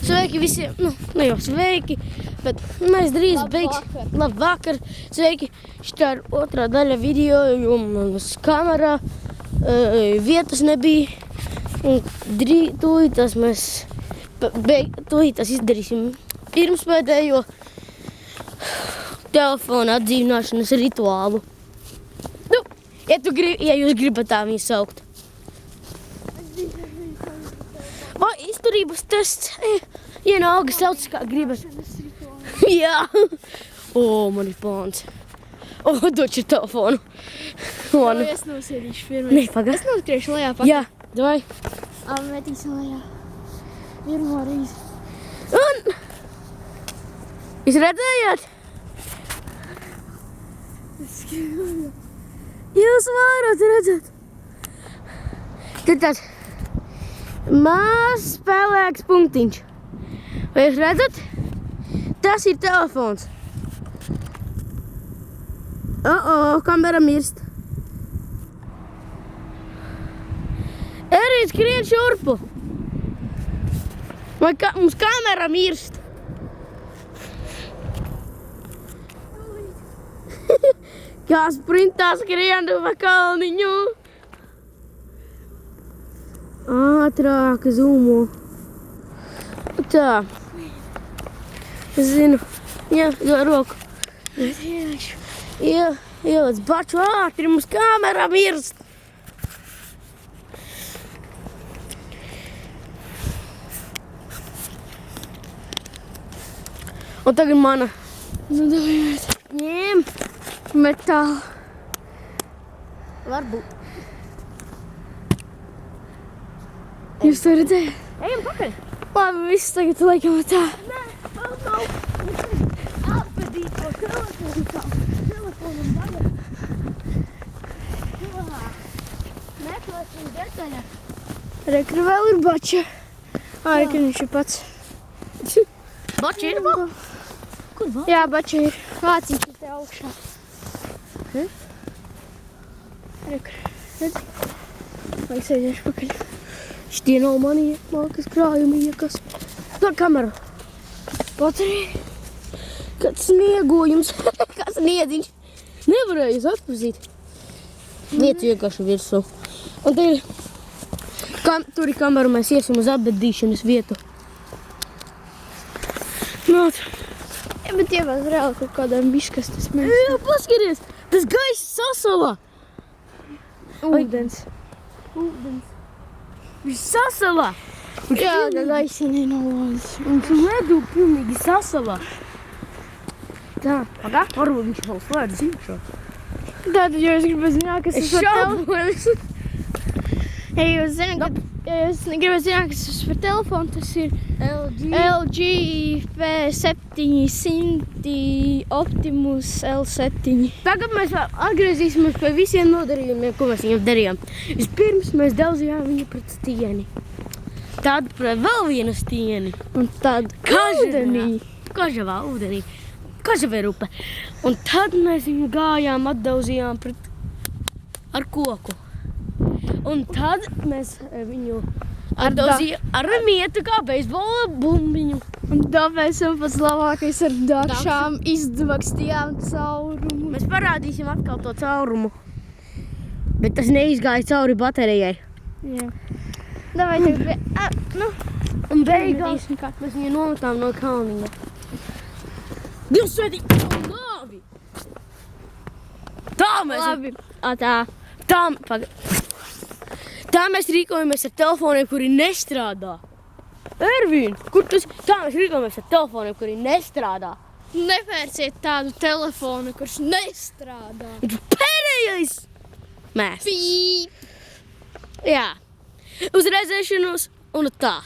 Sveiki visiem, ne jau sveiki, bet mēs drīz beigsim. Labvakar. Sveiki, šitā ir otrā daļa video, jo manas kamerā vietas nebija. Un tūlītās mēs tūlītās izdarīsim pirmspēdējo telefona atdzīvināšanas rituālu. Nu, ja jūs gribat tā viņu saukt. Vai izturības tests, vienalga sauc kā gribas. Jā. Man ir plāns. Došu telefonu. Es nosēdīšu pirmais. Ne, pagad. Es noskriešu lejā pakaļ. Jā, davai. Metīsim lejā. Pirmo reizi. Un jūs redzējāt? Jūs varat redzēt. Tur tāds mazs spēlēks punktiņš. Vai jūs redzat? Tas ir telefons. Kamera mirst. Erīt, skrien šurpu. Mums kamera mirst. Kā sprintā skrien pa kalniņu. Ātrāk zūmo. Tā. Es zinu. Jā, dod roku. Ieliec baču ātri, mums kamera mirst. Un tagad mana. Nu, davai. Ņem. Metālu. Varbūt. Jūs to redzējāt? Ejam pakaļ. Labi, viss tagad laikam tā. Nē, vēl nav. Atvedīt to telefonu tā. Telefonam tagad. Meklēsim detaļa. Rekri vēl ir bača. Rekri viņš ir pats. Bača ir vēl? Kur vēl? Jā, bača ir. Vāciņš ir te augšā. Rekri. Redzi? Vajag sēdēšu pakaļ. Šitie nav mani malkas krājumi, iekas. Tā kamera. Baterija. Kāds sniegojums. Kāds sniedziņš. Nevarēju jūs atpazīt. Lietu vienkārši virsū. Un te ir, tur ir kamera, mēs iesim uz apbedīšanas vietu. Nāc. Jā, bet ievāc reāli kaut kādām biškastas mēs. Jā, paskaties. Tas gaiss sasalā. Ūdens. Viņš sasalā. Jā, gaisini no ūdens. Viņš ledu pilnīgi sasalā. Tā, pagā, varbūt viņš vēl slēdz iekšā. Tātad, ja jūs gribat zināt, kas tas par telefonu. Ja jūs gribat zināt, kas tas par telefonu, tas ir LG P700 Optimus L7. Tagad mēs vēl atgriezīsimies pie visiem nodarījumiem, ko mēs viņam darījām. Vispirms mēs daudzījām viņu pret stieni. Tad pret vēl vienu stieni. Un tad ūdenī. Kažavā ūdenī. Kažavē rupe. Un tad mēs viņu gājām, atdauzījām ar koku. Un tad mēs viņu atdauzījām ar mietu kā beisbola bumbiņu. Un tāpēc pats labākais ar dakšām izdvakstījām caurumu. Mēs parādīsim atkal to caurumu. Bet tas neizgāja cauri baterijai. Jā. Davai tagad Un beigās mēs viņu nometām no kalniņa. Divsvētīgi un nāvi! Tā mēs... Labi. Tā mēs rīkojamies ar telefoniem, kuri nestrādā. Ervīn, kur tas... Tā mēs rīkojamies ar telefoniem, kuri nestrādā. Nepērciet tādu telefonu, kurš nestrādā. Pēdējais! Mēs. Pīp! Jā. Uz redzēšanos un tā.